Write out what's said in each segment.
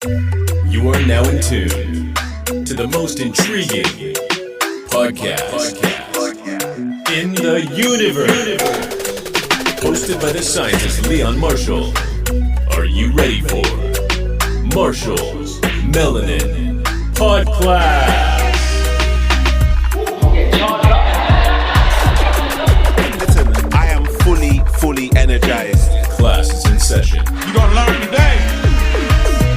You are now in tune to the most intriguing podcast in the universe. Hosted by the scientist Leon Marshall. Are you ready for Marshall's Melanin PODCLASS? Listen, I am fully energized. Class is in session. You gonna learn today.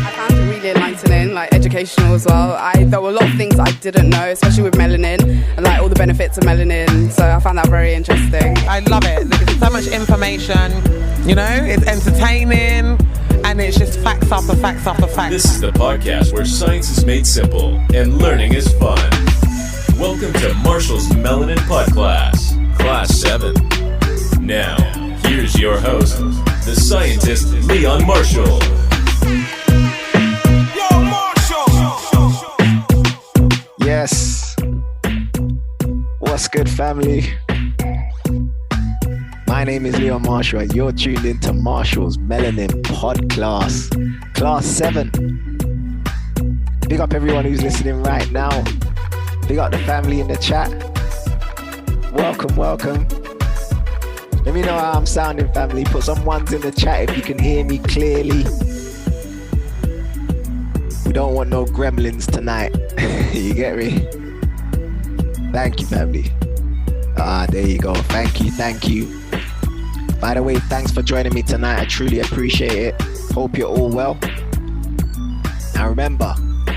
I found it really enlightening, like educational as well. There were a lot of things I didn't know, especially with melanin and like all the benefits of melanin. So I found that very interesting. I love it because it's so much information, you know, it's entertaining and it's just facts after facts after facts. This is the podcast where science is made simple and learning is fun. Welcome to Marshall's Melanin PODCLASS, Class 7. Now, here's your host, the scientist Leon Marshall. Yo, Marshall! Yes. What's good, family? My name is Leon Marshall and you're tuned into Marshall's Melanin PODCLASS, Class 7. Big up everyone who's listening right now. Big up the family in the chat. Welcome. Let me know how I'm sounding, family. Put some ones in the chat if you can hear me clearly. We don't want no gremlins tonight. You get me? Thank you, family. There you go. Thank you. By the way, thanks for joining me tonight. I truly appreciate it. Hope you're all well. Now remember,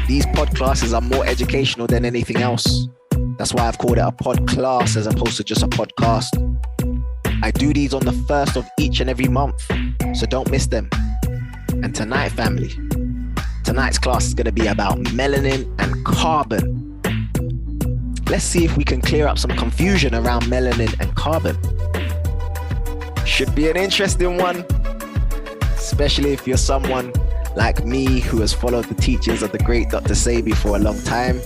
these PODCLASSes are more educational than anything else. That's why I've called it a PODCLASS as opposed to just a podcast. I do these on the first of each and every month, so don't miss them. And tonight, family, tonight's class is going to be about melanin and carbon. Let's see if we can clear up some confusion around melanin and carbon. Should be an interesting one, especially if you're someone like me who has followed the teachings of the great Dr. Sabi for a long time.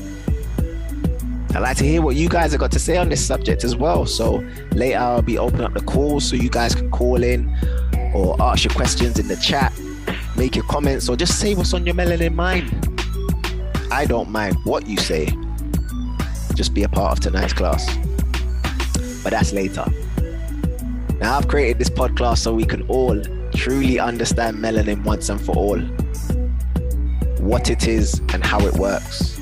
I'd like to hear what you guys have got to say on this subject as well. So later I'll be opening up the calls so you guys can call in or ask your questions in the chat, make your comments, or just say what's on your melanin mind. I don't mind what you say. Just be a part of tonight's class. But that's later. Now I've created this podcast so we can all truly understand melanin once and for all. What it is and how it works.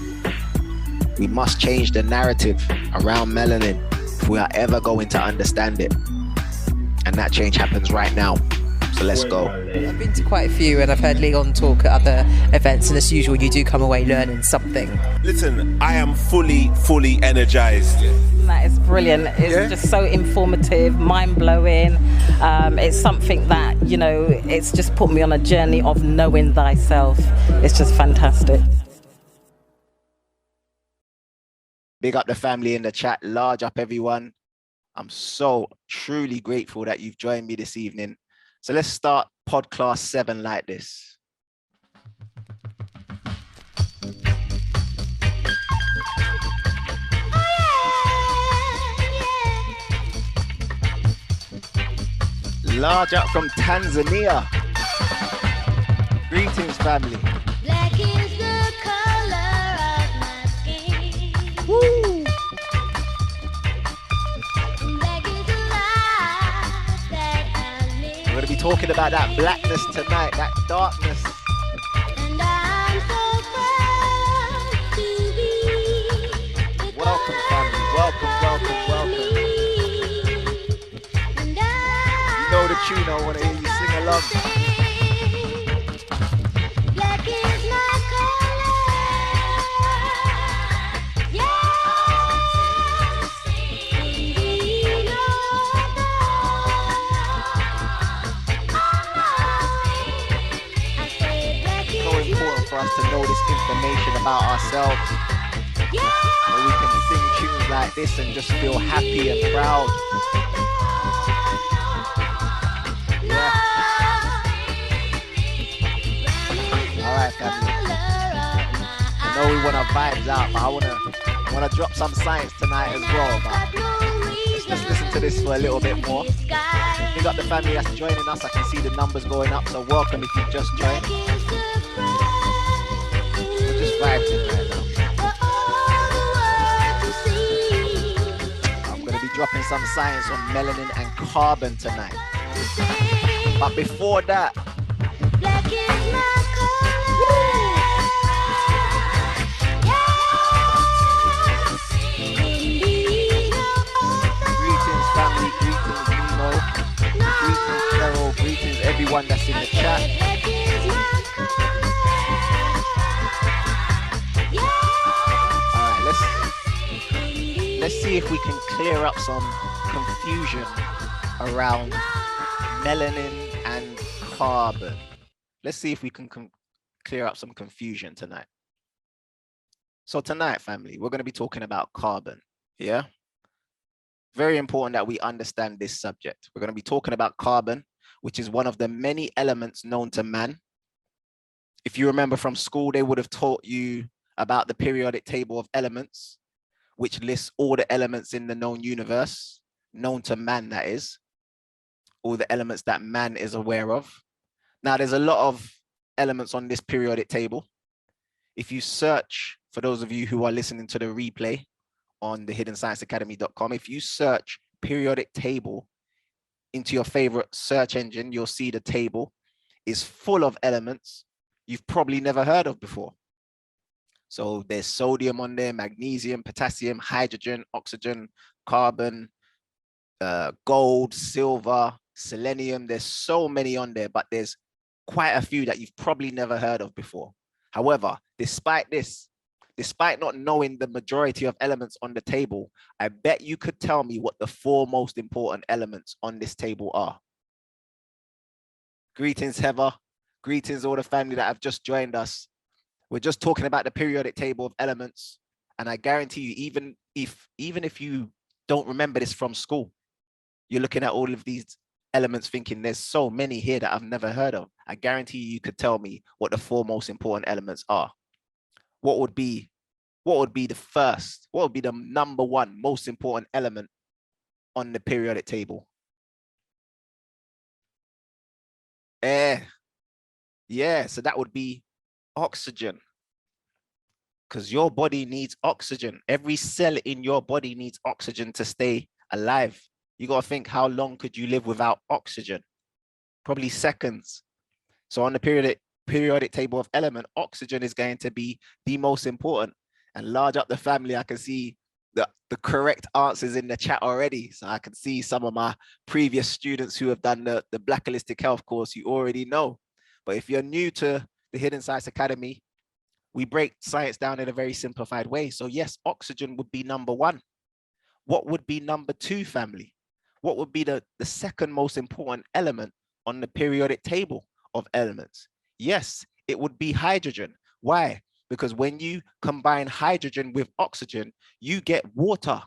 We must change the narrative around melanin if we are ever going to understand it. And that change happens right now. So let's go. I've been to quite a few and I've heard Leon talk at other events, and as usual you do come away learning something. Listen, I am fully energized. That is brilliant. It's just so informative, mind-blowing. It's something that, you know, it's just put me on a journey of knowing thyself. It's just fantastic. Big up the family in the chat. Large up everyone. I'm so truly grateful that you've joined me this evening. So let's start PODCLASS 7 like this. Large up from Tanzania. Greetings, family. Black is the color of my skin. Woo! Black is the life that I live. We're going to be talking about that blackness tonight, that darkness. And I'm so proud to be the Welcome, family. Welcome. And You know the tune, I want to hear you sing along. Black is my color. Yeah. So important for us to know this information about ourselves. Where we can sing tunes like this and just feel happy and proud. Yeah. Alright, family. I know we want our vibes out, but I wanna drop some science tonight as well. But let's listen to this for a little bit more. Big up the family that's joining us. I can see the numbers going up, so welcome if you've just joined. some science on melanin and carbon tonight. But before that, Black is my color. greetings family, greetings Nemo, greetings Cheryl, greetings everyone that's in the chat. Black is my color. All right, let's see if we can clear up some confusion around melanin and carbon. Let's see if we can clear up some confusion tonight. So tonight, family, we're going to be talking about carbon. Yeah. Very important that we understand this subject. We're going to be talking about carbon, which is one of the many elements known to man. If you remember from school, they would have taught you about the periodic table of elements, which lists all the elements in the known universe, known to man, that is, all the elements that man is aware of. Now, there's a lot of elements on this periodic table. If you search, for those of you who are listening to the replay on the hiddenscienceacademy.com, if you search periodic table into your favorite search engine, you'll see the table is full of elements you've probably never heard of before. So there's sodium on there, magnesium, potassium, hydrogen, oxygen, carbon, gold, silver, selenium. There's so many on there, but there's quite a few that you've probably never heard of before. However, despite this, despite not knowing the majority of elements on the table, I bet you could tell me what the 4 most important elements on this table are. Greetings, Heather. Greetings, all the family that have just joined us. We're just talking about the periodic table of elements. And I guarantee you, even if you don't remember this from school, you're looking at all of these elements thinking there's so many here that I've never heard of. I guarantee you could tell me what the 4 most important elements are. What would be the first? What would be the number 1 most important element on the periodic table? Air. Yeah, so that would be oxygen. Because your body needs oxygen. Every cell in your body needs oxygen to stay alive. You got to think, how long could you live without oxygen? Probably seconds. So on the periodic table of element, oxygen is going to be the most important. And large up the family, I can see the correct answers in the chat already. So I can see some of my previous students who have done the Black Holistic Health course, you already know. But if you're new to the Hidden Science Academy, we break science down in a very simplified way. So yes, oxygen would be number 1. What would be number 2, family? What would be the second most important element on the periodic table of elements? Yes, it would be hydrogen. Why? Because when you combine hydrogen with oxygen, you get water.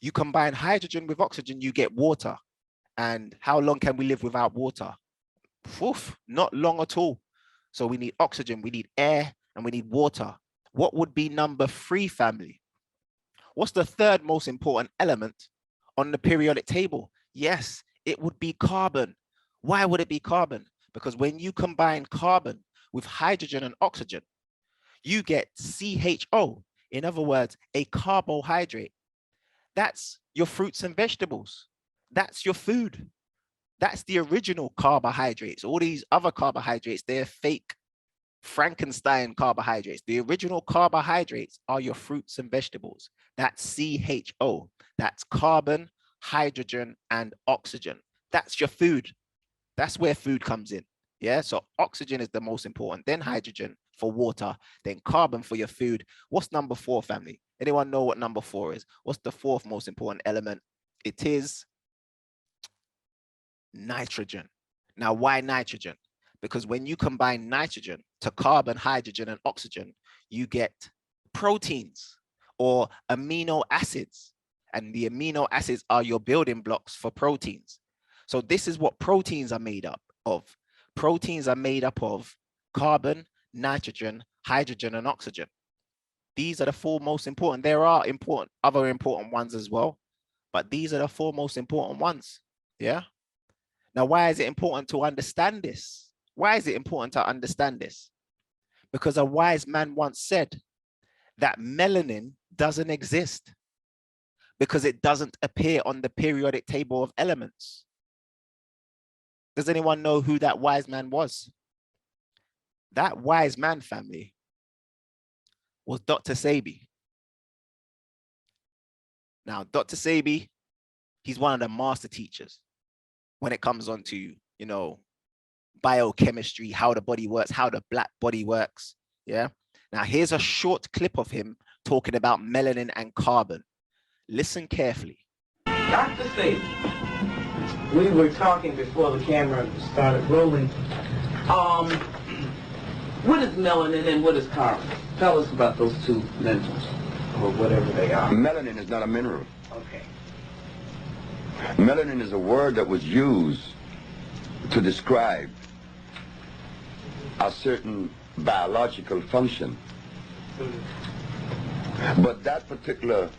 You combine hydrogen with oxygen, you get water. And how long can we live without water? Oof, not long at all. So we need oxygen, we need air, and we need water. What would be number 3, family? What's the third most important element on the periodic table? Yes, it would be carbon. Why would it be carbon? Because when you combine carbon with hydrogen and oxygen, you get CHO. In other words, a carbohydrate. That's your fruits and vegetables. That's your food. That's the original carbohydrates. All these other carbohydrates, they're fake Frankenstein carbohydrates. The original carbohydrates are your fruits and vegetables. That's CHO. That's carbon, hydrogen, and oxygen. That's your food. That's where food comes in. Yeah, so oxygen is the most important, then hydrogen for water, then carbon for your food. What's number 4, family? Anyone know what number 4 is? What's the 4th most important element? It is nitrogen. Now, why nitrogen? Because when you combine nitrogen to carbon, hydrogen, and oxygen, you get proteins or amino acids. And the amino acids are your building blocks for proteins. So this is what proteins are made up of. Proteins are made up of carbon, nitrogen, hydrogen, and oxygen. These are the 4 most important. There are other important ones as well, but these are the 4 most important ones. Yeah. Now, why is it important to understand this? Why is it important to understand this? Because a wise man once said that melanin doesn't exist. because it doesn't appear on the periodic table of elements. Does anyone know who that wise man was? That wise man, family, was Dr. Sebi. Now, Dr. Sebi, he's one of the master teachers when it comes on to, you know, biochemistry, how the body works, how the black body works. Yeah. Now, here's a short clip of him talking about melanin and carbon. Listen carefully. Dr. Sebi, we were talking before the camera started rolling. What is melanin and what is carbon? Tell us about those two minerals, or whatever they are. Melanin is not a mineral. Okay. Melanin is a word that was used to describe a certain biological function. But that particular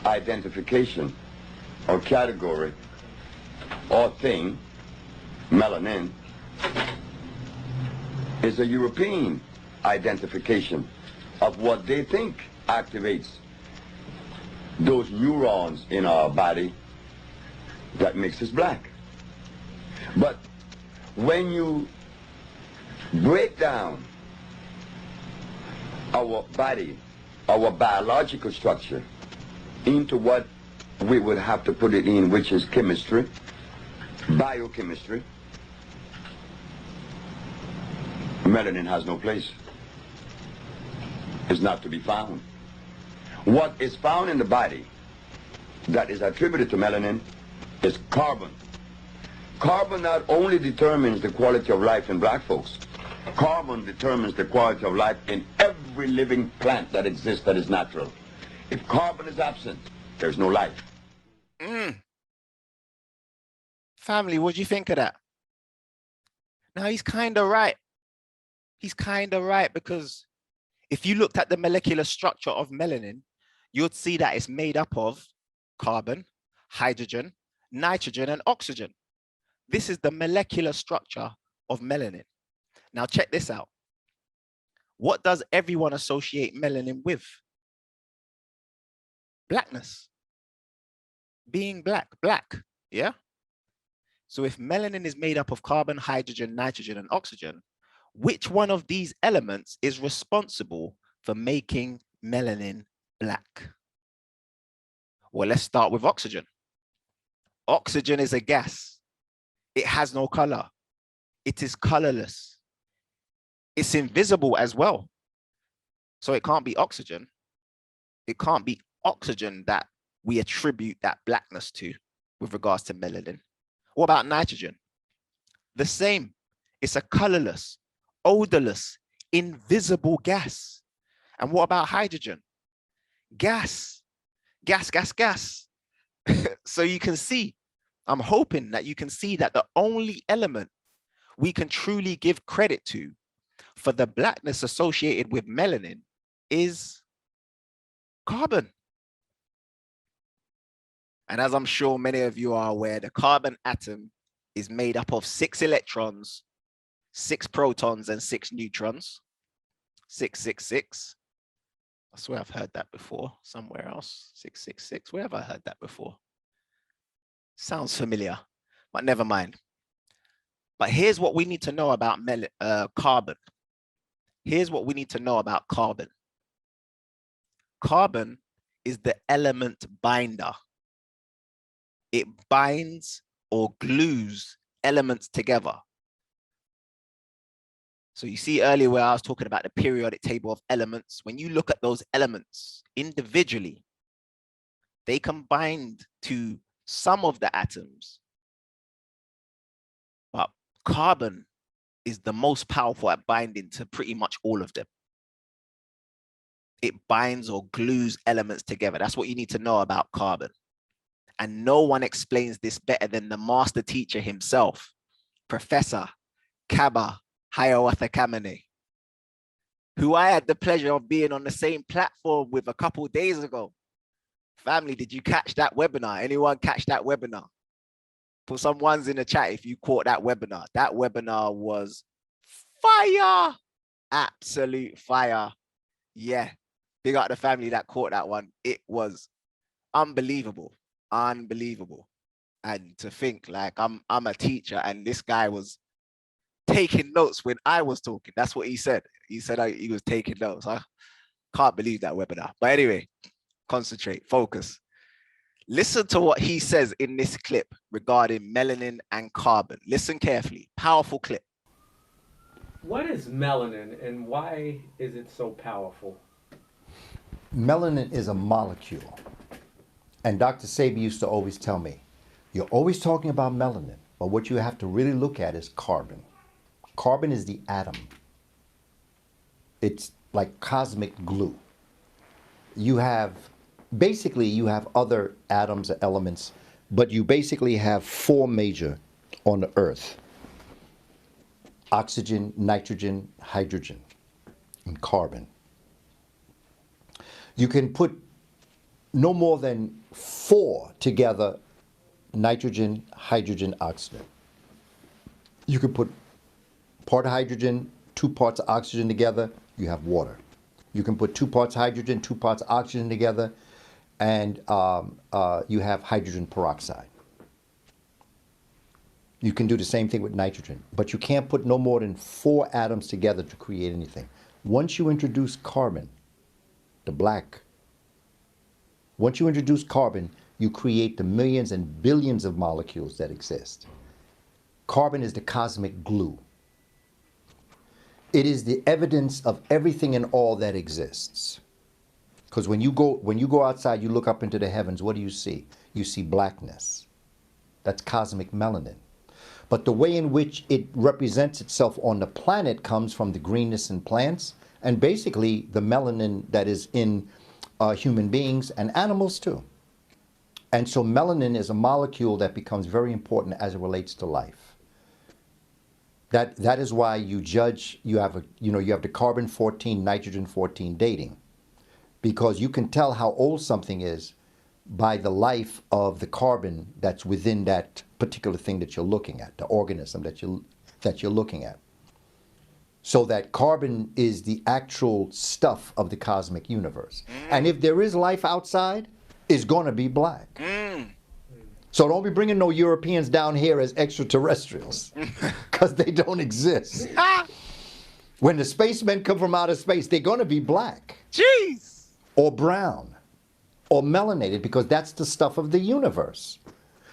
identification or category or thing, melanin, is a European identification of what they think activates those neurons in our body that makes us black. But when you break down our body, our biological structure, into what we would have to put it in, which is chemistry, biochemistry, melanin has no place. It's not to be found. What is found in the body that is attributed to melanin is carbon. Carbon not only determines the quality of life in black folks, carbon determines the quality of life in every living plant that exists that is natural. If carbon is absent, there's no life. Family, what do you think of that? Now, he's kind of right. He's kind of right, because if you looked at the molecular structure of melanin, you'd see that it's made up of carbon, hydrogen, nitrogen, and oxygen. This is the molecular structure of melanin. Now, check this out. What does everyone associate melanin with? Blackness. Being black, yeah? So if melanin is made up of carbon, hydrogen, nitrogen, and oxygen, which one of these elements is responsible for making melanin black? Well, let's start with oxygen. Oxygen is a gas. It has no color. It is colorless. It's invisible as well. So it can't be oxygen. It can't be oxygen that we attribute that blackness to with regards to melanin. What about nitrogen? The same. It's a colorless, odorless, invisible gas. And what about hydrogen? Gas. So you can see, I'm hoping that you can see that the only element we can truly give credit to for the blackness associated with melanin is carbon. And as I'm sure many of you are aware, the carbon atom is made up of 6 electrons, 6 protons, and 6 neutrons. 666. I swear I've heard that before somewhere else. 666. Where have I heard that before? Sounds familiar, but never mind. But here's what we need to know about carbon. Here's what we need to know about carbon. Carbon is the element binder. It binds or glues elements together. So you see earlier where I was talking about the periodic table of elements. When you look at those elements individually, they can bind to some of the atoms. But carbon is the most powerful at binding to pretty much all of them. It binds or glues elements together. That's what you need to know about carbon. And no one explains this better than the master teacher himself, Professor Kaba Hiawatha Kamene, who I had the pleasure of being on the same platform with a couple of days ago. Family, did you catch that webinar? Anyone catch that webinar? Put some ones in the chat if you caught that webinar. That webinar was fire, absolute fire. Yeah, big up the family that caught that one. It was unbelievable, unbelievable. And to think like I'm a teacher and this guy was taking notes when I was talking. That's what he said. He said he was taking notes. I can't believe that webinar. But anyway, concentrate, focus. Listen to what he says in this clip regarding melanin and carbon. Listen carefully. Powerful clip. What is melanin and why is it so powerful? Melanin is a molecule. And Dr. Sabi used to always tell me, you're always talking about melanin, but what you have to really look at is carbon. Carbon is the atom. It's like cosmic glue. You have other atoms or elements, but you basically have four major on the earth: oxygen, nitrogen, hydrogen, and carbon. You can put no more than four together: nitrogen, hydrogen, oxygen. You could put part hydrogen, 2 parts of oxygen together, you have water. You can put 2 parts hydrogen, 2 parts oxygen together, and you have hydrogen peroxide. You can do the same thing with nitrogen, but you can't put no more than 4 atoms together to create anything. Once you introduce carbon, the black, once you introduce carbon, you create the millions and billions of molecules that exist. Carbon is the cosmic glue. It is the evidence of everything and all that exists. Because when you go outside, you look up into the heavens, what do you see? You see blackness. That's cosmic melanin. But the way in which it represents itself on the planet comes from the greenness in plants and basically the melanin that is in human beings and animals too. And so melanin is a molecule that becomes very important as it relates to life. That is why you have the carbon-14, nitrogen-14 dating, because you can tell how old something is by the life of the carbon that's within that particular thing that you're looking at, the organism that you're looking at. So that carbon is the actual stuff of the cosmic universe. And if there is life outside, it's going to be black. So don't be bringing no Europeans down here as extraterrestrials, because they don't exist. When the spacemen come from outer space, they're going to be black. Jeez. Or brown. Or melanated, because that's the stuff of the universe.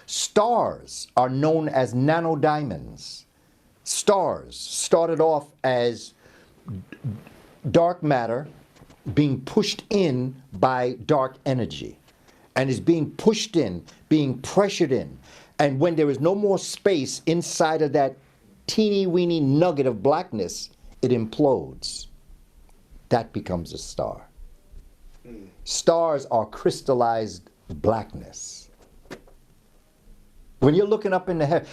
Stars are known as nanodiamonds. Stars started off as dark matter being pushed in by dark energy. And is being pushed in, being pressured in. And when there is no more space inside of that teeny weeny nugget of blackness, it implodes. That becomes a star. Stars are crystallized blackness. When you're looking up in the heaven,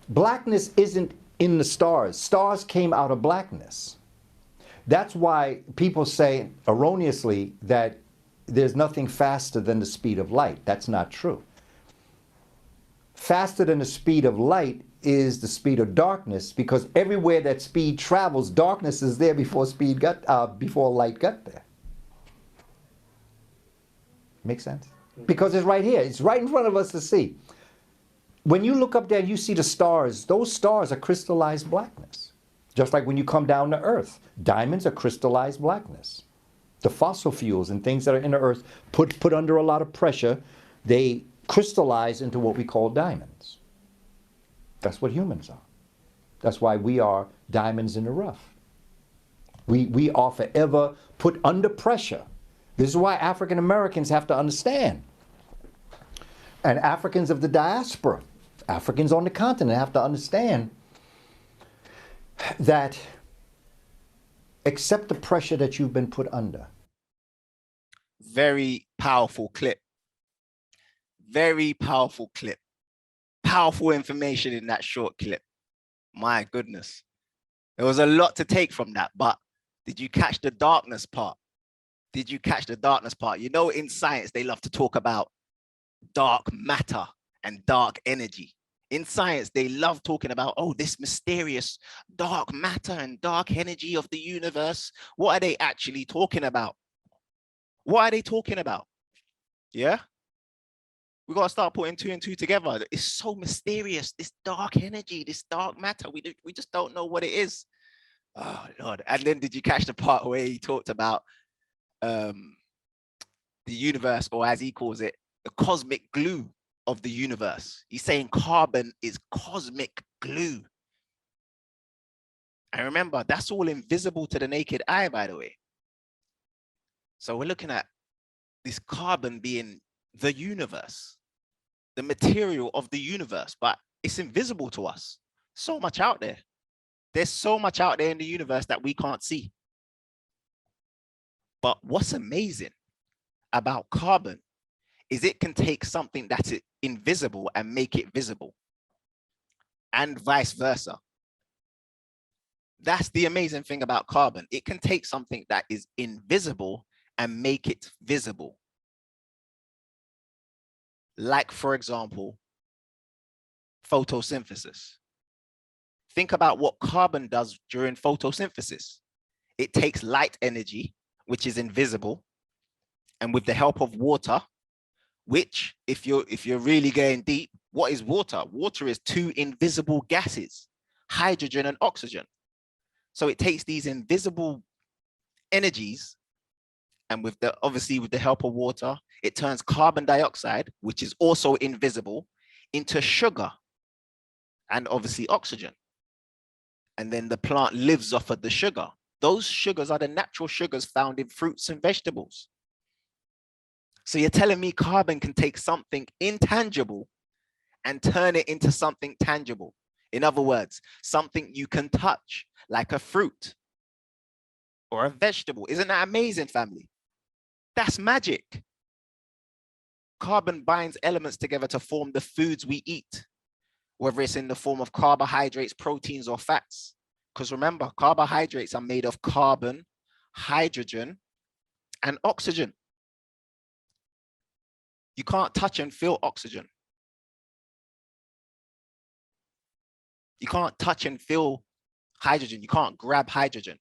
blackness isn't in the stars. Stars came out of blackness. That's why people say erroneously that there's nothing faster than the speed of light. That's not true. Faster than the speed of light is the speed of darkness, because everywhere that speed travels, darkness is there before light got there. Make sense? Because it's right here. It's right in front of us to see. When you look up there and you see the stars, those stars are crystallized blackness. Just like when you come down to Earth, diamonds are crystallized blackness. The fossil fuels and things that are in the earth put under a lot of pressure, they crystallize into what we call diamonds. That's what humans are. That's why we are diamonds in the rough. We are forever put under pressure. This is why African Americans have to understand. And Africans of the diaspora, Africans on the continent have to understand that accept the pressure that you've been put under. Very powerful clip. Very powerful clip. Powerful information in that short clip. My goodness. There was a lot to take from that, but did you catch the darkness part? Did you catch the darkness part? You know, in science, they love to talk about dark matter and dark energy. In science, they love talking about, oh, this mysterious dark matter and dark energy of the universe. What are they actually talking about? What are they talking about? Yeah? We got to start putting two and two together. It's so mysterious. This dark energy, this dark matter. We just don't know what it is. Oh Lord. And then did you catch the part where he talked about the universe, or as he calls it, the cosmic glue of the universe? He's saying carbon is cosmic glue. And remember, that's all invisible to the naked eye, by the way. So we're looking at this carbon being the universe, the material of the universe, but it's invisible to us. So much out there. There's so much out there in the universe that we can't see. But what's amazing about carbon is it can take something that's invisible and make it visible, and vice versa. That's the amazing thing about carbon. It can take something that is invisible and make it visible. Like, for example, photosynthesis. Think about what carbon does during photosynthesis. It takes light energy, which is invisible, and with the help of water, which, if you're really going deep, what is water? Water is two invisible gases, hydrogen and oxygen. So it takes these invisible energies, and obviously with the help of water, it turns carbon dioxide, which is also invisible, into sugar and obviously oxygen. And then the plant lives off of the sugar. Those sugars are the natural sugars found in fruits and vegetables. So you're telling me carbon can take something intangible and turn it into something tangible. In other words, something you can touch, like a fruit or a vegetable. Isn't that amazing, family? That's magic. Carbon binds elements together to form the foods we eat, whether it's in the form of carbohydrates, proteins, or fats. Because remember, carbohydrates are made of carbon, hydrogen, and oxygen. You can't touch and feel oxygen. You can't touch and feel hydrogen. You can't grab hydrogen.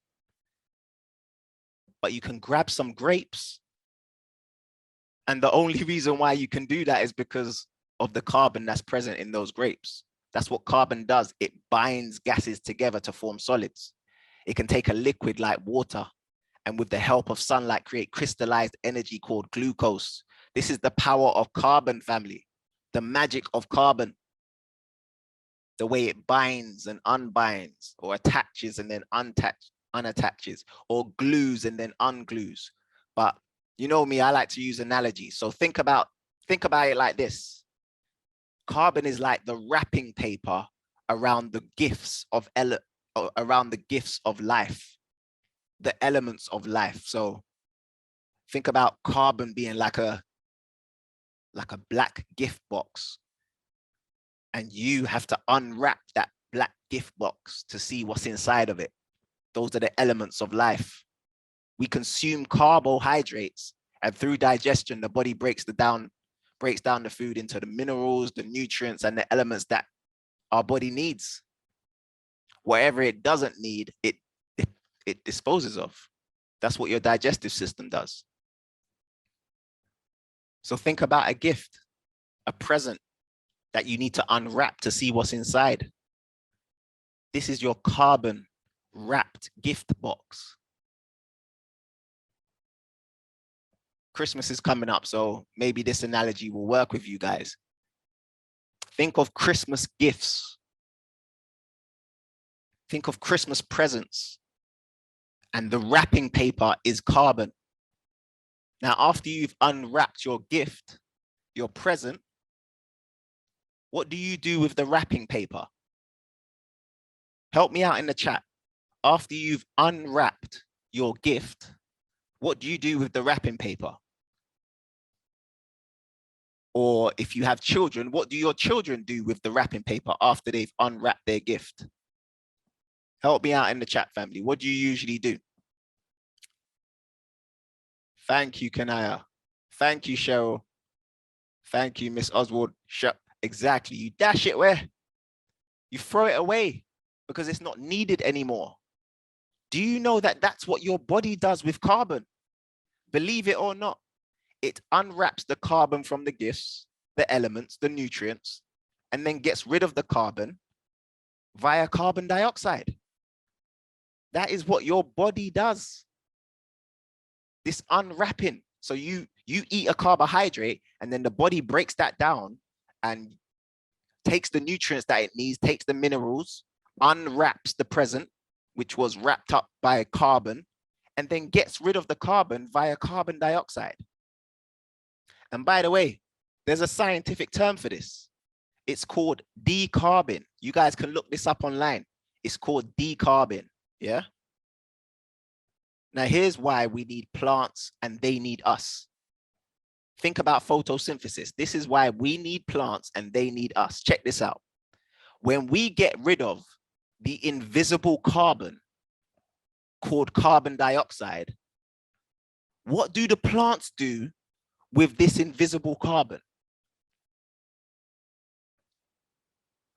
But you can grab some grapes. And the only reason why you can do that is because of the carbon that's present in those grapes. That's what carbon does. It binds gases together to form solids. It can take a liquid like water and with the help of sunlight create crystallized energy called glucose. This is the power of carbon, family. The magic of carbon. The way it binds and unbinds, or attaches and then unattaches, or glues and then unglues. But you know me, I like to use analogies. So think about it like this. Carbon is like the wrapping paper around the gifts of life, the elements of life. So think about carbon being like a black gift box, and you have to unwrap that black gift box to see what's inside of it. Those are the elements of life. We consume carbohydrates, and through digestion, the body breaks down the food into the minerals, the nutrients, and the elements that our body needs. Whatever it doesn't need, it disposes of. That's what your digestive system does. So think about a gift, a present that you need to unwrap to see what's inside. This is your carbon wrapped gift box. Christmas is coming up, so maybe this analogy will work with you guys. Think of Christmas gifts. Think of Christmas presents. And the wrapping paper is carbon. Now, after you've unwrapped your gift, your present, what do you do with the wrapping paper? Help me out in the chat. After you've unwrapped your gift, what do you do with the wrapping paper? Or if you have children, what do your children do with the wrapping paper after they've unwrapped their gift? Help me out in the chat, family. What do you usually do? Thank you, Kanaya. Thank you, Cheryl. Thank you, Miss Oswald. Exactly. You dash it where? You throw it away because it's not needed anymore. Do you know that that's what your body does with carbon? Believe it or not, it unwraps the carbon from the gifts, the elements, the nutrients, and then gets rid of the carbon via carbon dioxide. That is what your body does. This unwrapping. So you eat a carbohydrate and then the body breaks that down and takes the nutrients that it needs, takes the minerals, unwraps the present, which was wrapped up by carbon, and then gets rid of the carbon via carbon dioxide. And by the way, there's a scientific term for this. It's called decarbing. You guys can look this up online. It's called decarbing, yeah? Now here's why we need plants and they need us. Think about photosynthesis. This is why we need plants and they need us. Check this out. When we get rid of the invisible carbon called carbon dioxide, what do the plants do with this invisible carbon?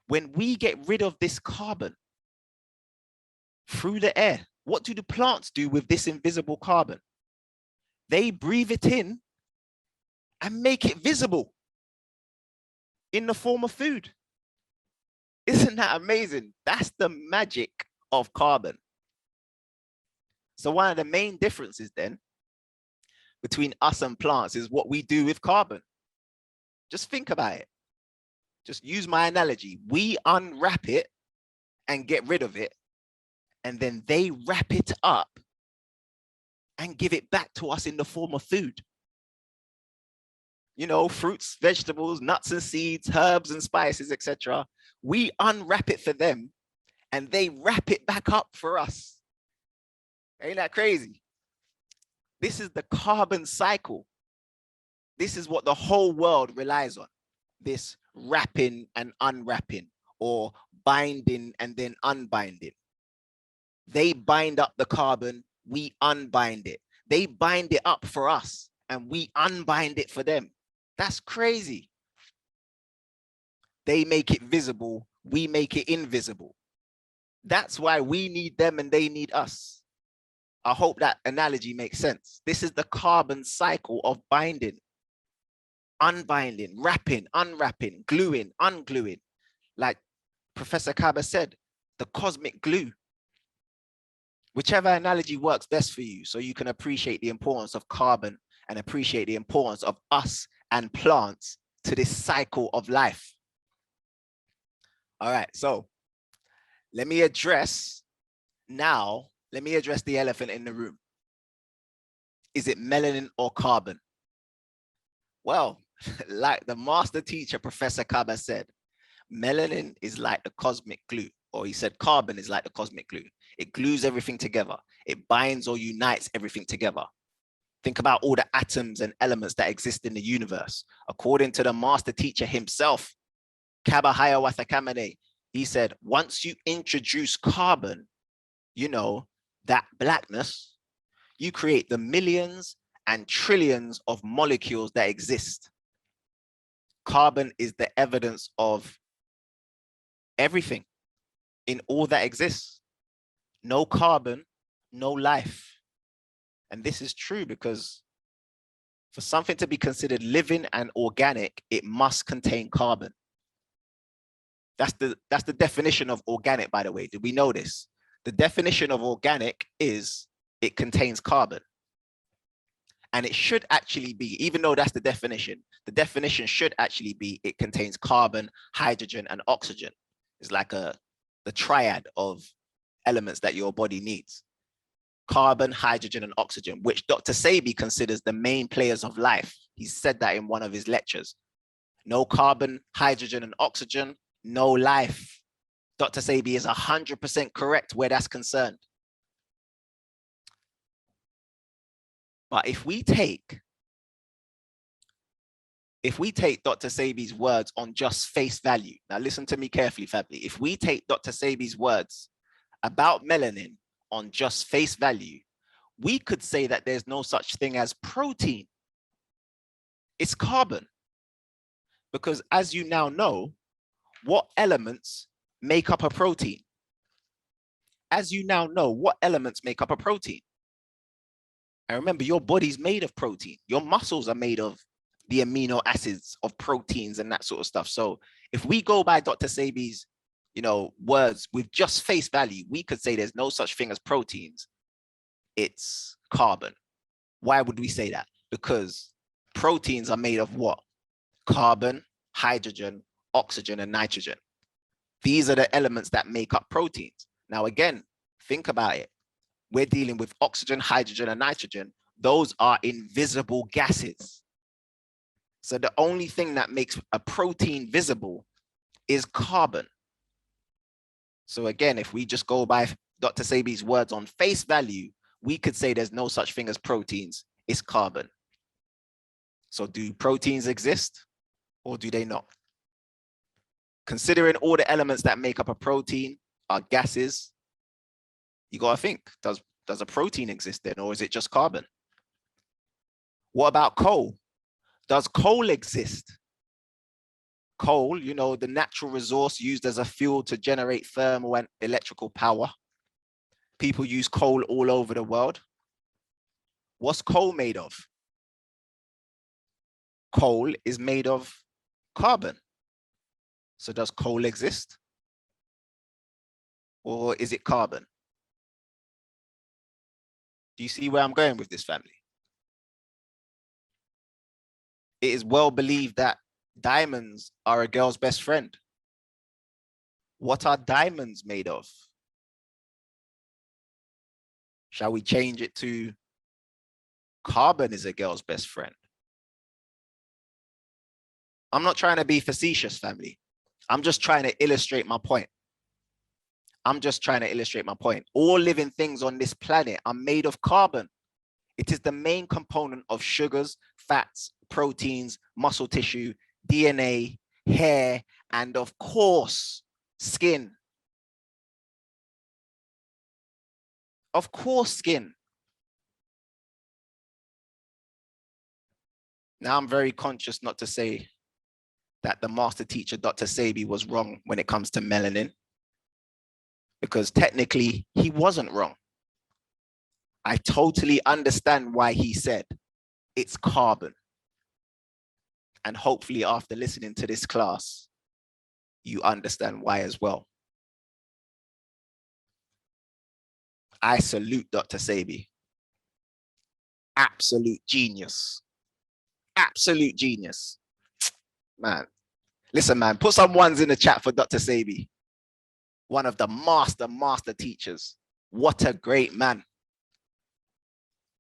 When we get rid of this carbon through the air, what do the plants do with this invisible carbon? They breathe it in and make it visible in the form of food. Isn't that amazing? That's the magic of carbon. So one of the main differences then between us and plants is what we do with carbon. Just think about it. Just use my analogy. We unwrap it and get rid of it, and then they wrap it up and give it back to us in the form of food. You know, fruits, vegetables, nuts and seeds, herbs and spices, etc. We unwrap it for them and they wrap it back up for us. Ain't that crazy? This is the carbon cycle. This is what the whole world relies on. This wrapping and unwrapping, or binding and then unbinding. They bind up the carbon, we unbind it. They bind it up for us and we unbind it for them. That's crazy. They make it visible, we make it invisible. That's why we need them and they need us. I hope that analogy makes sense. This is the carbon cycle of binding, unbinding, wrapping, unwrapping, gluing, ungluing. Like Professor Kaba said, the cosmic glue. Whichever analogy works best for you, so you can appreciate the importance of carbon and appreciate the importance of us and plants to this cycle of life. All right, so let me address the elephant in the room. Is it melanin or carbon? Well, like the master teacher, Professor Kaba said, melanin is like the cosmic glue, or he said carbon is like the cosmic glue. It glues everything together. It binds or unites everything together. Think about all the atoms and elements that exist in the universe. According to the master teacher himself, Kaba Hiawatha Kamene, he said, once you introduce carbon, you know, that blackness, you create the millions and trillions of molecules that exist. Carbon is the evidence of everything in all that exists. No carbon, no life. And this is true because for something to be considered living and organic, it must contain carbon. That's the definition of organic, by the way. Did we know this? The definition of organic is it contains carbon. And it should actually be, even though that's the definition should actually be it contains carbon, hydrogen, and oxygen. It's like the triad of elements that your body needs. Carbon, hydrogen, and oxygen, which Dr. Sebi considers the main players of life. He said that in one of his lectures. No carbon, hydrogen, and oxygen, no life. Dr. Sebi is 100% correct where that's concerned. But if we take Dr. Sebi's words on just face value, now listen to me carefully, family. If we take Dr. Sebi's words about melanin on just face value, we could say that there's no such thing as protein. It's carbon. Because as you now know, what elements make up a protein? As you now know, what elements make up a protein? And remember, your body's made of protein. Your muscles are made of the amino acids of proteins and that sort of stuff. So if we go by Dr. Sebi's, words with just face value, we could say there's no such thing as proteins. It's carbon. Why would we say that? Because proteins are made of what? Carbon, hydrogen, oxygen, and nitrogen. These are the elements that make up proteins. Now, again, think about it. We're dealing with oxygen, hydrogen, and nitrogen. Those are invisible gases. So the only thing that makes a protein visible is carbon. So again, if we just go by Dr. Sebi's words on face value, we could say there's no such thing as proteins, it's carbon. So do proteins exist or do they not? Considering all the elements that make up a protein are gases, you gotta think, does a protein exist then, or is it just carbon? What about coal? Does coal exist? Coal, the natural resource used as a fuel to generate thermal and electrical power. People use coal all over the world. What's coal made of? Coal is made of carbon. So does coal exist? Or is it carbon? Do you see where I'm going with this, family? It is well believed that diamonds are a girl's best friend. What are diamonds made of? Shall we change it to carbon is a girl's best friend? I'm not trying to be facetious, family. I'm just trying to illustrate my point. All living things on this planet are made of carbon. It is the main component of sugars, fats, proteins, muscle tissue, DNA, hair, and of course, skin. Of course, skin. Now I'm very conscious not to say that the master teacher, Dr. Sebi, was wrong when it comes to melanin, because technically he wasn't wrong. I totally understand why he said it's carbon. And hopefully after listening to this class, you understand why as well. I salute Dr. Sebi. Absolute genius. Absolute genius. Man, listen, man, put some ones in the chat for Dr. Sebi. One of the master teachers. What a great man.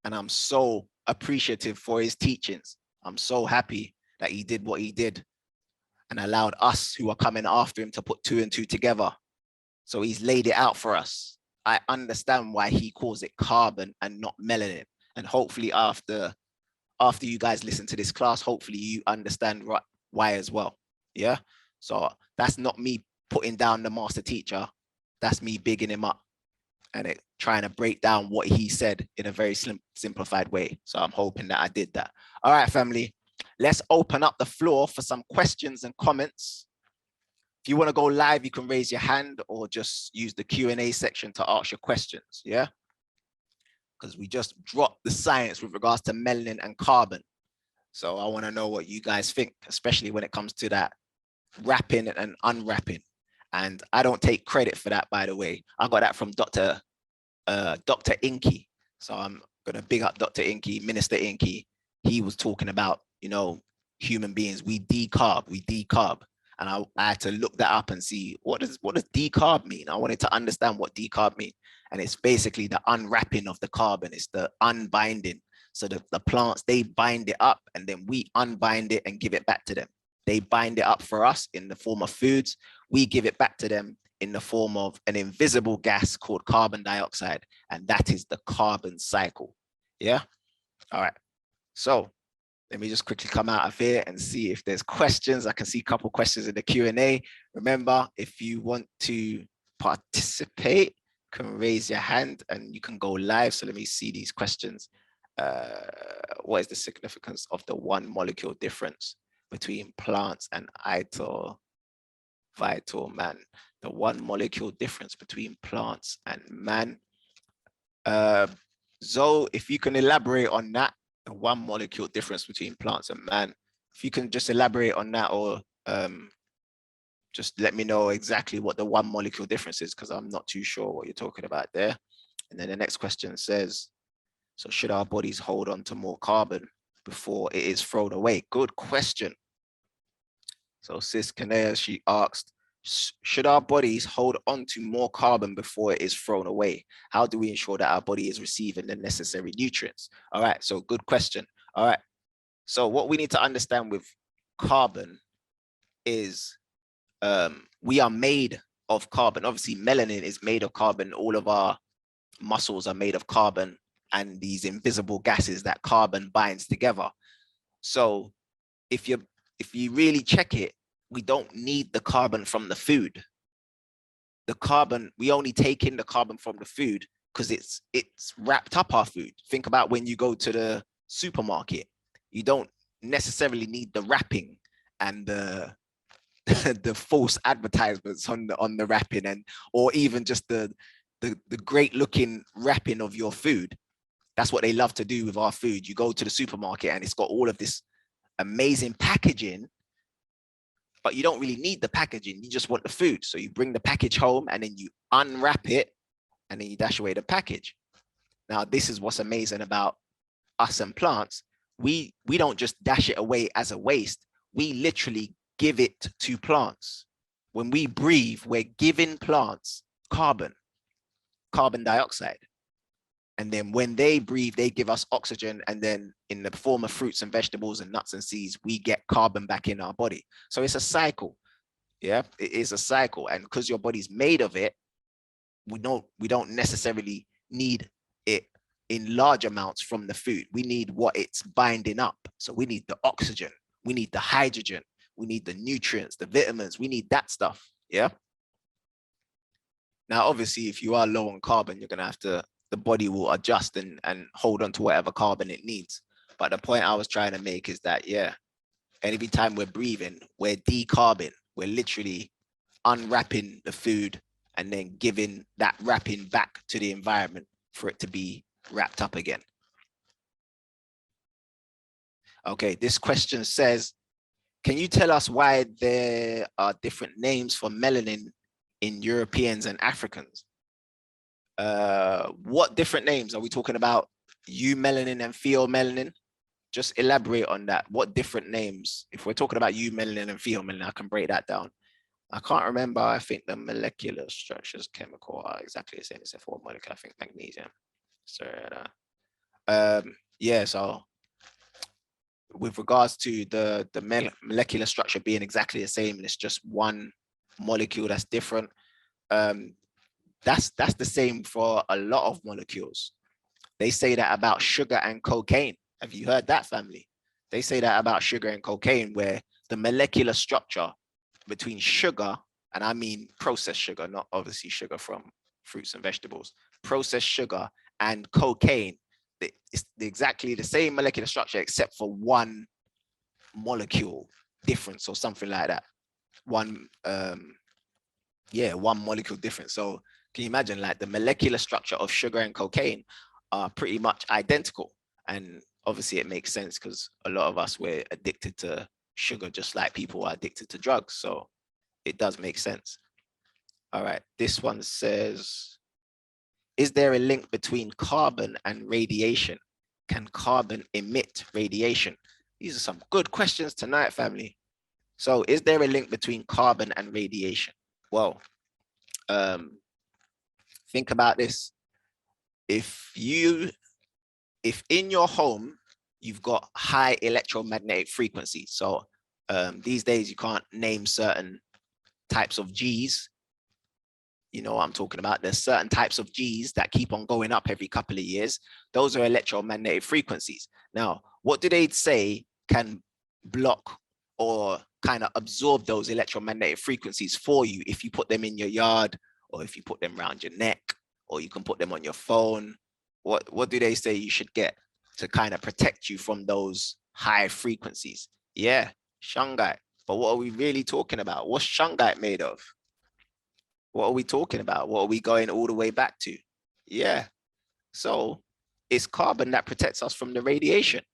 And I'm so appreciative for his teachings. I'm so happy that he did what he did and allowed us who are coming after him to put 2 and 2 together. So he's laid it out for us. I understand why he calls it carbon and not melanin. And hopefully after you guys listen to this class, hopefully you understand why as well. Yeah. So that's not me putting down the master teacher. That's me bigging him up and trying to break down what he said in a very simplified way. So I'm hoping that I did that. All right, family, let's open up the floor for some questions and comments. If you want to go live, you can raise your hand or just use the Q&A section to ask your questions, yeah? Because we just dropped the science with regards to melanin and carbon. So I want to know what you guys think, especially when it comes to that wrapping and unwrapping. And I don't take credit for that, by the way. I got that from Dr. Inky. So I'm going to big up Dr. Inky, Minister Inky. He was talking about, human beings, we decarb. And I had to look that up and see what does decarb mean? I wanted to understand what decarb means. And it's basically the unwrapping of the carbon. It's the unbinding. So the plants, they bind it up and then we unbind it and give it back to them. They bind it up for us in the form of foods. We give it back to them in the form of an invisible gas called carbon dioxide. And that is the carbon cycle. Yeah. All right. So let me just quickly come out of here and see if there's questions. I can see a couple questions in the Q&A. Remember, if you want to participate, you can raise your hand and you can go live. So let me see these questions. What is the significance of the 1 molecule difference between plants and vital man? The 1 molecule difference between plants and man. Zoe, if you can elaborate on that, the 1 molecule difference between plants and man, if you can just elaborate on that, or just let me know exactly what the one molecule difference is, because I'm not too sure what you're talking about there. And then the next question says, so should our bodies hold on to more carbon before it is thrown away? Good question. So Sis Kanea, she asked, should our bodies hold on to more carbon before it is thrown away? How do we ensure that our body is receiving the necessary nutrients? All right, so good question. All right, so what we need to understand with carbon is we are made of carbon. Obviously, melanin is made of carbon. All of our muscles are made of carbon and these invisible gases that carbon binds together. So if you really check it, we don't need the carbon from the food. The carbon, we only take in the carbon from the food because it's wrapped up our food. Think about when you go to the supermarket, you don't necessarily need the wrapping and the the false advertisements on the wrapping, and or even just the great looking wrapping of your food. That's what they love to do with our food. You go to the supermarket and it's got all of this amazing packaging, but you don't really need the packaging. You just want the food. So you bring the package home and then you unwrap it and then you dash away the package. Now, this is what's amazing about us and plants. We don't just dash it away as a waste. We literally give it to plants. When we breathe, we're giving plants carbon dioxide. And then when they breathe, they give us oxygen. And then in the form of fruits and vegetables and nuts and seeds, we get carbon back in our body. So it's a cycle. Yeah, it is a cycle. And because your body's made of it, we don't necessarily need it in large amounts from the food. We need what it's binding up. So we need the oxygen, we need the hydrogen, we need the nutrients, the vitamins, we need that stuff. Yeah. Now, obviously, if you are low on carbon, you're going to have to, the body will adjust and hold on to whatever carbon it needs. But the point I was trying to make is that, yeah, every time we're breathing, we're decarbing. We're literally unwrapping the food and then giving that wrapping back to the environment for it to be wrapped up again. Okay, this question says, can you tell us why there are different names for melanin in Europeans and Africans? What different names are we talking about? Eumelanin and pheomelanin? Just elaborate on that. What different names? If we're talking about eumelanin and pheomelanin, I can break that down. I can't remember. I think the molecular structures, chemical, are exactly the same except for one molecule. I think magnesium. So, yeah. So, with regards to the molecular structure being exactly the same, and it's just one molecule that's different. That's the same for a lot of molecules. They say that about sugar and cocaine. Have you heard that, family? They say that about sugar and cocaine, where the molecular structure between sugar, and I mean processed sugar, not obviously sugar from fruits and vegetables, processed sugar and cocaine, it's exactly the same molecular structure except for one molecule difference or something like that. One molecule difference. So can you imagine, like, the molecular structure of sugar and cocaine are pretty much identical? And obviously it makes sense because a lot of us, we're addicted to sugar just like people are addicted to drugs. So it does make sense. All right, this one says, is there a link between carbon and radiation? Can carbon emit radiation? These are some good questions tonight, family. So is there a link between carbon and radiation? Well, think about this. If in your home, you've got high electromagnetic frequencies. So these days you can't name certain types of Gs. You know what I'm talking about. There's certain types of Gs that keep on going up every couple of years. Those are electromagnetic frequencies. Now, what do they say can block or kind of absorb those electromagnetic frequencies for you if you put them in your yard, or if you put them around your neck, or you can put them on your phone? What do they say you should get to kind of protect you from those high frequencies? Yeah, shungite. But what are we really talking about? What's shungite made of? What are we talking about? What are we going all the way back to? Yeah. So it's carbon that protects us from the radiation.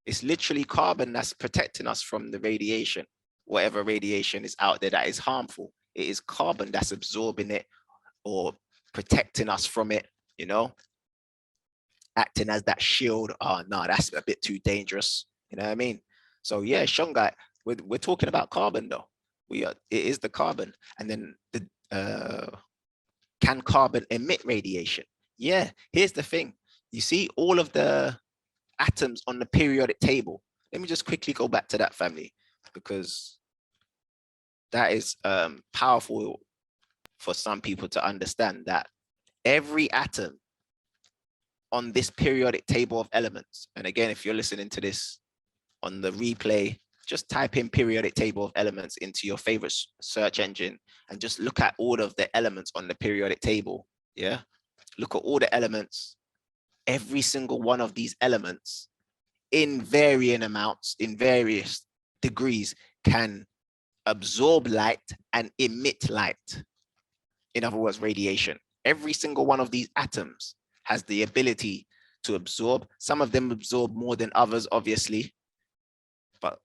It's literally carbon that's protecting us from the radiation, whatever radiation is out there that is harmful. It is carbon that's absorbing it or protecting us from it, you know, acting as that shield. Oh, no, that's a bit too dangerous. You know what I mean? So yeah, Shungai, we're talking about carbon though. It is the carbon. And then can carbon emit radiation? Yeah, here's the thing. You see all of the atoms on the periodic table. Let me just quickly go back to that, family, because that is powerful for some people to understand that every atom on this periodic table of elements, and again, if you're listening to this on the replay, just type in periodic table of elements into your favorite search engine and just look at all of the elements on the periodic table. Yeah, look at all the elements. Every single one of these elements in varying amounts, in various degrees, can absorb light and emit light. In other words, radiation. Every single one of these atoms has the ability to absorb. Some of them absorb more than others, obviously, but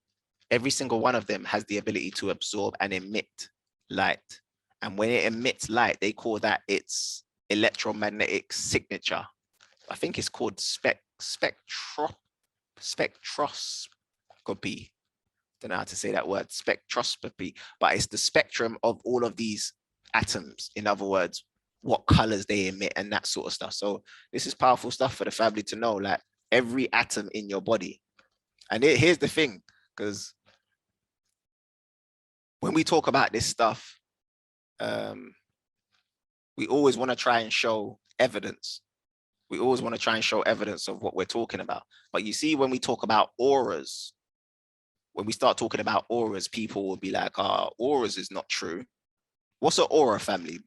every single one of them has the ability to absorb and emit light. And when it emits light, they call that its electromagnetic signature. I think it's called spectroscopy. Don't know how to say that word, spectroscopy, but it's the spectrum of all of these atoms. In other words, what colors they emit and that sort of stuff. So this is powerful stuff for the family to know, like every atom in your body. And here's the thing, because when we talk about this stuff, we always want to try and show evidence. We always want to try and show evidence of what we're talking about. But you see, when we talk about auras, when we start talking about auras, people will be like, auras is not true. What's an aura, family?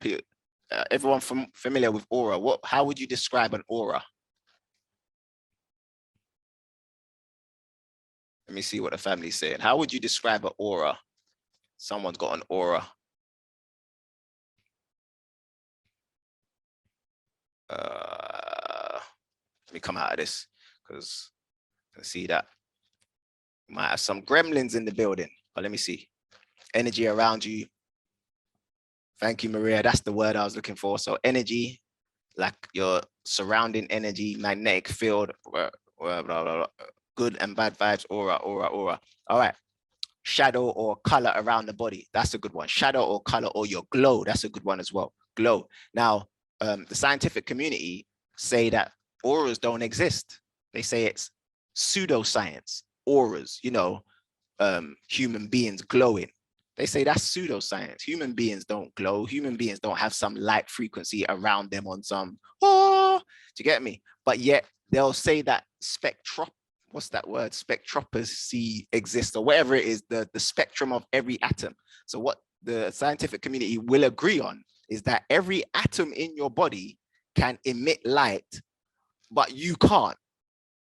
Everyone familiar with aura? How would you describe an aura? Let me see what the family's saying. How would you describe an aura? Someone's got an aura. Let me come out of this because I can see that we might have some gremlins in the building, but let me see. Energy around you. Thank you, Maria. That's the word I was looking for. So energy, like your surrounding energy, magnetic field, blah, blah, blah, good and bad vibes, aura. All right. Shadow or color around the body. That's a good one. Shadow or color or your glow. That's a good one as well. Glow. Now, the scientific community say that auras don't exist. They say it's pseudoscience. Auras, you know, human beings glowing. They say that's pseudoscience. Human beings don't glow. Human beings don't have some light frequency around them on some, do you get me? But yet they'll say that what's that word? Spectropacity exists, or whatever it is, the spectrum of every atom. So what the scientific community will agree on is that every atom in your body can emit light, but you can't.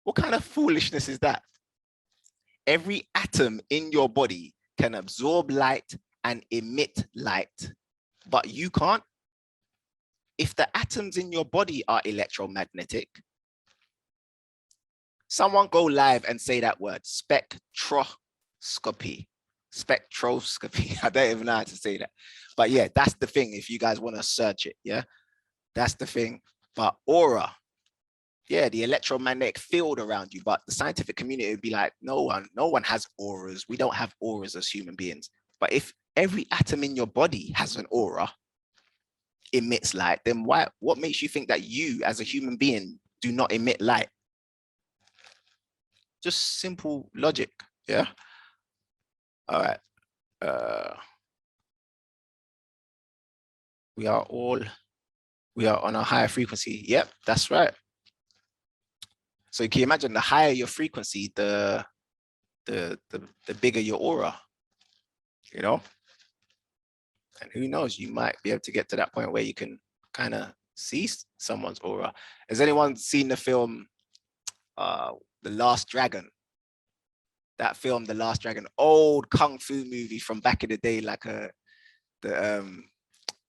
What kind of foolishness is that? Every atom in your body can absorb light and emit light, but you can't. If the atoms in your body are electromagnetic, someone go live and say that word, spectroscopy. Spectroscopy. I don't even know how to say that. But yeah, that's the thing. If you guys want to search it, yeah, that's the thing. But aura, yeah, the electromagnetic field around you. But the scientific community would be like, no one has auras. We don't have auras as human beings. But if every atom in your body has an aura, emits light, then what makes you think that you as a human being do not emit light? Just simple logic, yeah? All right. We are on a higher frequency. Yep, that's right. So can you imagine, the higher your frequency, the bigger your aura, you know? And who knows, you might be able to get to that point where you can kind of see someone's aura. Has anyone seen the film, The Last Dragon? That film, The Last Dragon, old kung fu movie from back in the day, like the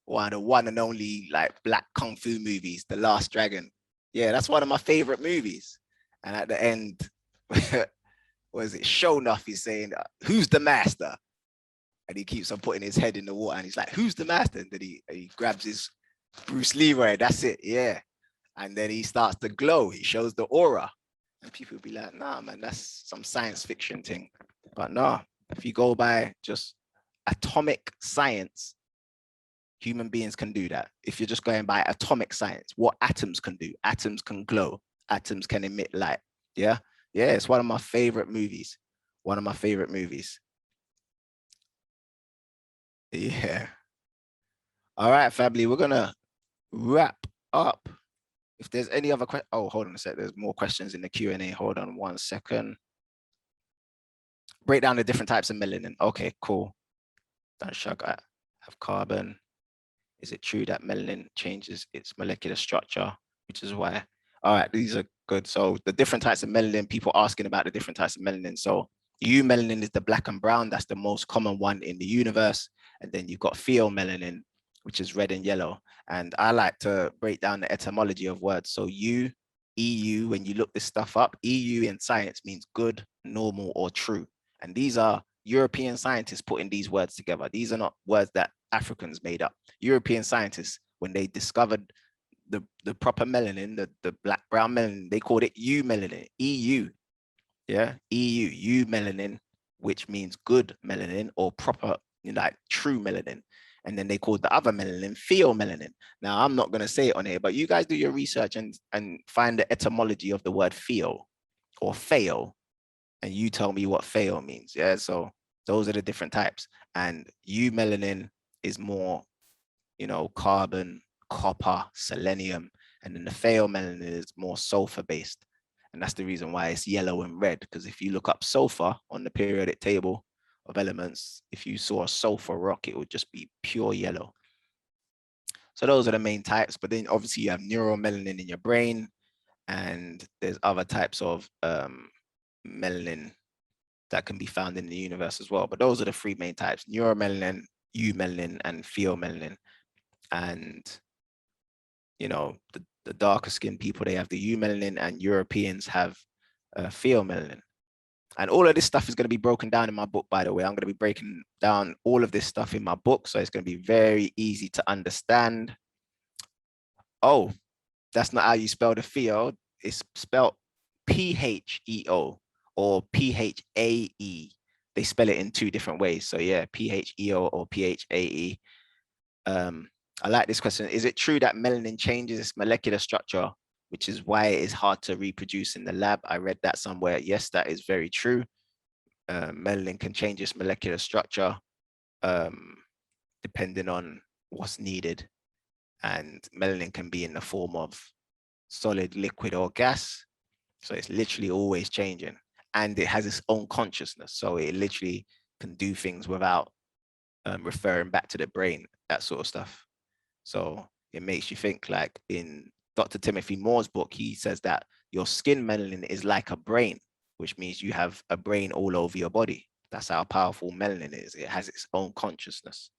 one and only like black kung fu movies, The Last Dragon. Yeah, that's one of my favorite movies. And at the end, what is it? Show enough. He's saying, who's the master? And he keeps on putting his head in the water and he's like, who's the master? And then he grabs his Bruce Leroy. That's it. Yeah. And then he starts to glow. He shows the aura. And people will be like, nah, man, that's some science fiction thing. But no, if you go by just atomic science, human beings can do that. If you're just going by atomic science, what atoms can do, atoms can glow, atoms can emit light. Yeah. Yeah. It's one of my favorite movies. One of my favorite movies. Yeah. All right, family, we're gonna wrap up. If there's any other questions, oh, hold on a sec. There's more questions in the Q&A. Hold on 1 second. Break down the different types of melanin. Okay, cool. Don't sugar, have carbon. Is it true that melanin changes its molecular structure, which is why? All right, these are good. So the different types of melanin, people asking about the different types of melanin. So melanin is the black and brown. That's the most common one in the universe. And then you've got pheomelanin, which is red and yellow. And I like to break down the etymology of words. So EU, when you look this stuff up, EU in science means good, normal, or true. And these are European scientists putting these words together. These are not words that Africans made up. European scientists, when they discovered the proper melanin, the black brown melanin, they called it eumelanin, EU. Yeah, EU, eumelanin, which means good melanin or proper, like true melanin. And then they called the other melanin pheomelanin. Now, I'm not going to say it on here, but you guys do your research and find the etymology of the word pheo or pheo, and you tell me what pheo means. Yeah, so those are the different types. And eumelanin is more, carbon, copper, selenium. And then the pheomelanin is more sulfur based. And that's the reason why it's yellow and red, because if you look up sulfur on the periodic table of elements, if you saw a sulfur rock, it would just be pure yellow. So those are the main types. But then obviously you have neuromelanin in your brain, and there's other types of melanin that can be found in the universe as well. But those are the three main types: neuromelanin, eumelanin, and pheomelanin. And the darker skinned people, they have the eumelanin, and Europeans have pheomelanin. And all of this stuff is going to be broken down in my book, by the way. I'm going to be breaking down all of this stuff in my book, so it's going to be very easy to understand. Oh, that's not how you spell the pheo. It's spelled PHEO or PHAE. They spell it in two different ways. So yeah, PHEO or PHAE. I like this question. Is it true that melanin changes its molecular structure, which is why it is hard to reproduce in the lab? I read that somewhere. Yes, that is very true. Melanin can change its molecular structure depending on what's needed. And melanin can be in the form of solid, liquid, or gas. So it's literally always changing. And it has its own consciousness. So it literally can do things without referring back to the brain, that sort of stuff. So it makes you think, like in Dr. Timothy Moore's book, he says that your skin melanin is like a brain, which means you have a brain all over your body. That's how powerful melanin is. It has its own consciousness.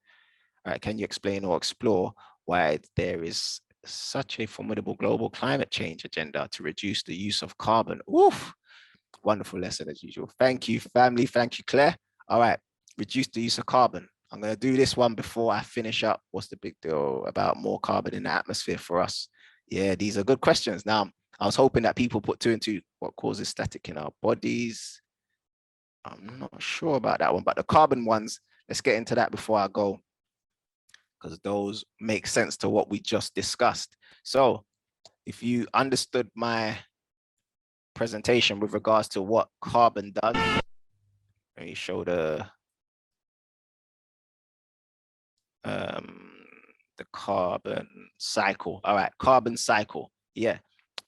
All right, can you explain or explore why there is such a formidable global climate change agenda to reduce the use of carbon? Oof, wonderful lesson as usual. Thank you, family. Thank you, Claire. All right, reduce the use of carbon. I'm going to do this one before I finish up. What's the big deal about more carbon in the atmosphere for us? Yeah, these are good questions. Now, I was hoping that people put two and two. What causes static in our bodies? I'm not sure about that one, but the carbon ones, let's get into that before I go, because those make sense to what we just discussed. So if you understood my presentation with regards to what carbon does, let me show the carbon cycle. All right, carbon cycle. Yeah.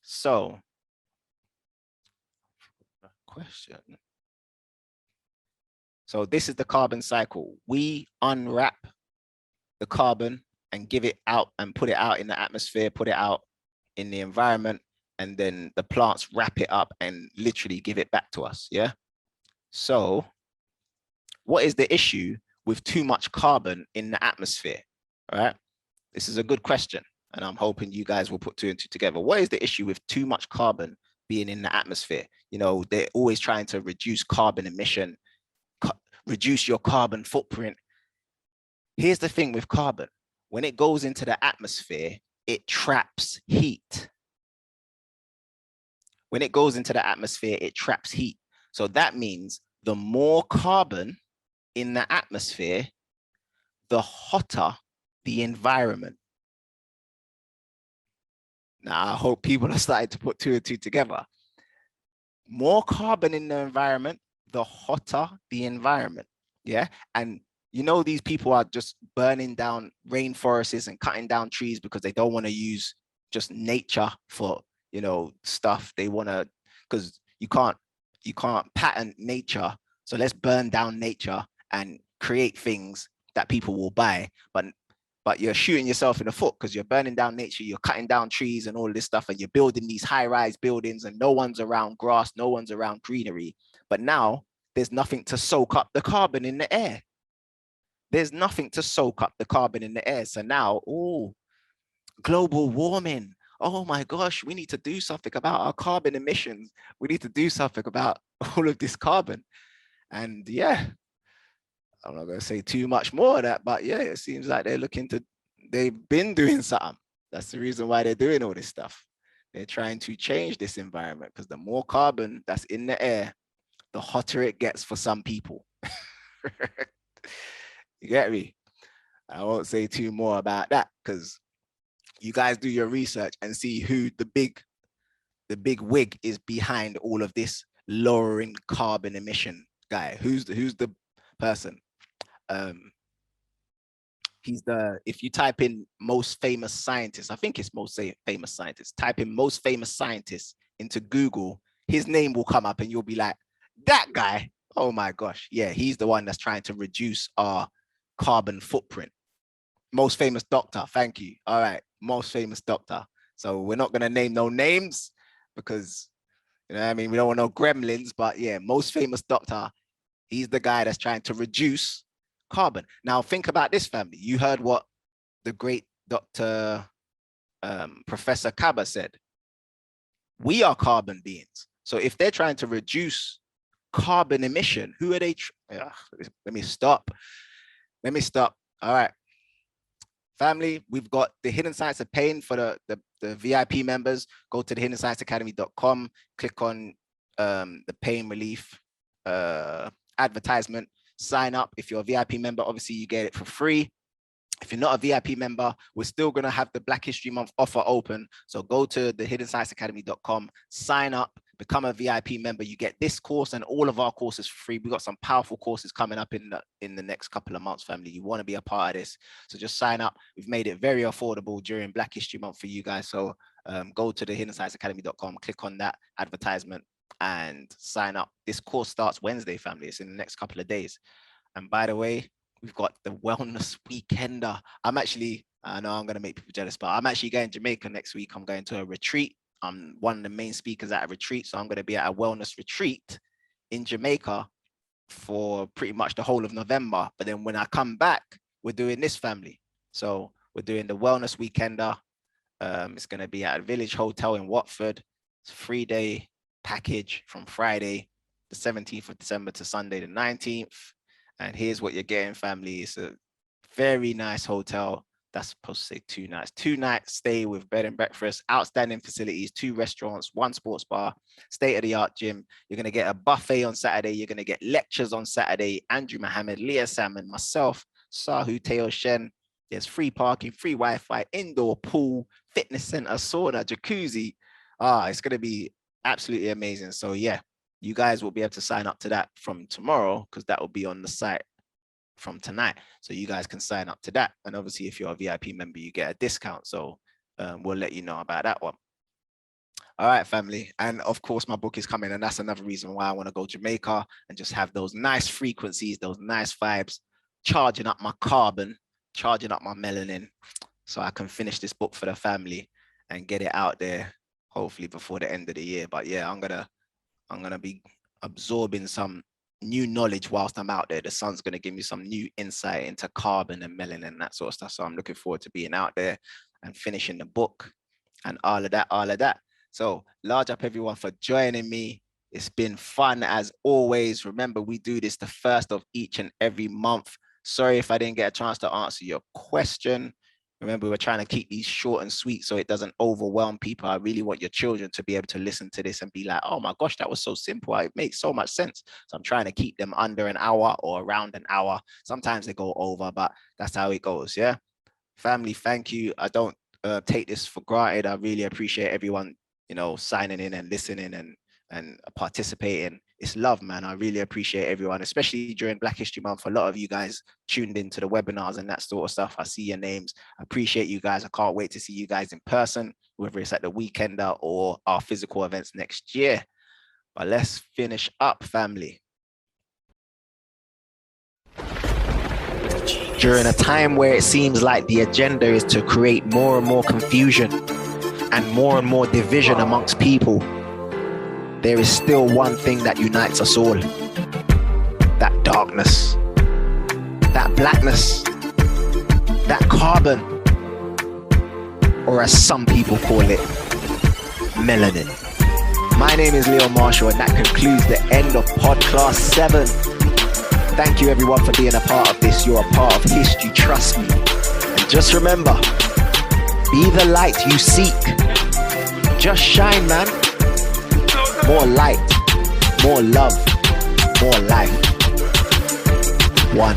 So, question. So this is the carbon cycle. We unwrap the carbon and give it out and put it out in the atmosphere, put it out in the environment, and then the plants wrap it up and literally give it back to us. Yeah. So what is the issue with too much carbon in the atmosphere? All right. This is a good question, and I'm hoping you guys will put two and two together. What is the issue with too much carbon being in the atmosphere. You know, they're always trying to reduce carbon emission, reduce your carbon footprint. Here's the thing with carbon. When it goes into the atmosphere, it traps heat. When it goes into the atmosphere, it traps heat. So that means the more carbon in the atmosphere, the hotter the environment. Now, I hope people are starting to put two and two together. More carbon in the environment, the hotter the environment. Yeah. And you know, these people are just burning down rainforests and cutting down trees because they don't want to use just nature for, you know, stuff. They want to, because you can't patent nature. So let's burn down nature and create things that people will buy. But you're shooting yourself in the foot because you're burning down nature, you're cutting down trees and all this stuff, and you're building these high-rise buildings and no one's around grass, no one's around greenery. But now there's nothing to soak up the carbon in the air. There's nothing to soak up the carbon in the air. So now, oh, global warming. Oh my gosh, we need to do something about our carbon emissions. We need to do something about all of this carbon. And yeah, I'm not going to say too much more of that, but yeah, it seems like they've been doing something. That's the reason why they're doing all this stuff. They're trying to change this environment because the more carbon that's in the air, the hotter it gets for some people. You get me? I won't say too more about that because you guys do your research and see who the big wig is behind all of this lowering carbon emission guy. Who's the person? He's if you type in most famous scientist, I think it's most famous scientist, type in most famous scientist into Google, his name will come up and you'll be like, that guy, oh my gosh. Yeah, he's the one that's trying to reduce our carbon footprint. Most famous doctor, thank you. All right, most famous doctor. So we're not gonna name no names because, you know what I mean, we don't want no gremlins, but yeah, most famous doctor, he's the guy that's trying to reduce carbon. Now think about this, family. You heard what the great Dr. Professor Kaba said. We are carbon beings. So if they're trying to reduce carbon emission, who are they? Let me stop. All right. Family, we've got the Hidden Science of Pain for the VIP members. Go to the hiddenscienceacademy.com, click on the pain relief advertisement, sign up. If you're a VIP member, obviously you get it for free. If you're not a VIP member, we're still going to have the Black History Month offer open. So go to the hiddenscienceacademy.com, sign up, become a VIP member. You get this course and all of our courses for free. We've got some powerful courses coming up in the next couple of months, family. You want to be a part of this. So just sign up. We've made it very affordable during Black History Month for you guys. So go to the hiddenscienceacademy.com, click on that advertisement and sign up. This course starts Wednesday, family. It's in the next couple of days. And by the way, we've got the Wellness Weekender. I know I'm going to make people jealous, but I'm actually going to Jamaica next week. I'm going to a retreat. I'm one of the main speakers at a retreat. So I'm going to be at a wellness retreat in Jamaica for pretty much the whole of November. But then when I come back, we're doing this, family. So we're doing the Wellness Weekender. It's going to be at a Village Hotel in Watford. It's a 3-day package from Friday, the 17th of December to Sunday, the 19th. And here's what you're getting, family. It's a very nice hotel. That's supposed to say 2 nights. 2-night stay with bed and breakfast, outstanding facilities, 2 restaurants, 1 sports bar, state-of-the-art gym. You're going to get a buffet on Saturday. You're going to get lectures on Saturday. Andrew Mohammed, Leah Salmon, myself, Sahu Teo Shen. There's free parking, free Wi-Fi, indoor pool, fitness center, sauna, jacuzzi. It's going to be absolutely amazing. So yeah, you guys will be able to sign up to that from tomorrow because that will be on the site from tonight. So you guys can sign up to that. And obviously, if you're a VIP member, you get a discount. So we'll let you know about that one. All right, family. And of course, my book is coming. And that's another reason why I want to go to Jamaica and just have those nice frequencies, those nice vibes, charging up my carbon, charging up my melanin so I can finish this book for the family and get it out there, hopefully before the end of the year. But yeah, I'm gonna be absorbing some new knowledge whilst I'm out there. The sun's gonna give me some new insight into carbon and melanin and that sort of stuff. So I'm looking forward to being out there and finishing the book and all of that. So large up everyone for joining me. It's been fun as always. Remember, we do this the first of each and every month. Sorry if I didn't get a chance to answer your question. Remember, we're trying to keep these short and sweet so it doesn't overwhelm people. I really want your children to be able to listen to this and be like, oh my gosh, that was so simple. It makes so much sense. So I'm trying to keep them under an hour or around an hour. Sometimes they go over, but that's how it goes. Yeah. Family, thank you. I don't take this for granted. I really appreciate everyone, you know, signing in and listening and participating. It's love, man. I really appreciate everyone, especially during Black History Month. A lot of you guys tuned into the webinars and that sort of stuff. I see your names. I appreciate you guys. I can't wait to see you guys in person, whether it's at the Weekender or our physical events next year. But let's finish up, family. During a time where it seems like the agenda is to create more and more confusion and more division amongst people, there is still one thing that unites us all. That darkness, that blackness, that carbon, or as some people call it, melanin. My name is Leo Marshall, and that concludes the end of PODCLASS 7. Thank you everyone for being a part of this. You're a part of history, trust me. And just remember, be the light you seek. Just shine, man. More light, more love, more life. One.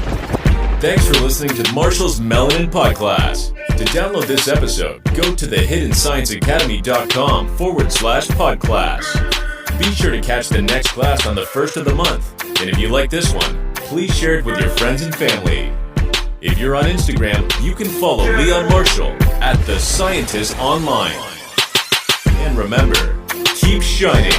Thanks for listening to Marshall's Melanin PODCLASS. To download this episode, go to thehiddenscienceacademy.com/PODCLASS. Be sure to catch the next class on the 1st of the month. And if you like this one, please share it with your friends and family. If you're on Instagram, you can follow Leon Marshall at The Scientist Online. And remember, keep shining.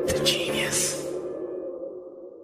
The genius.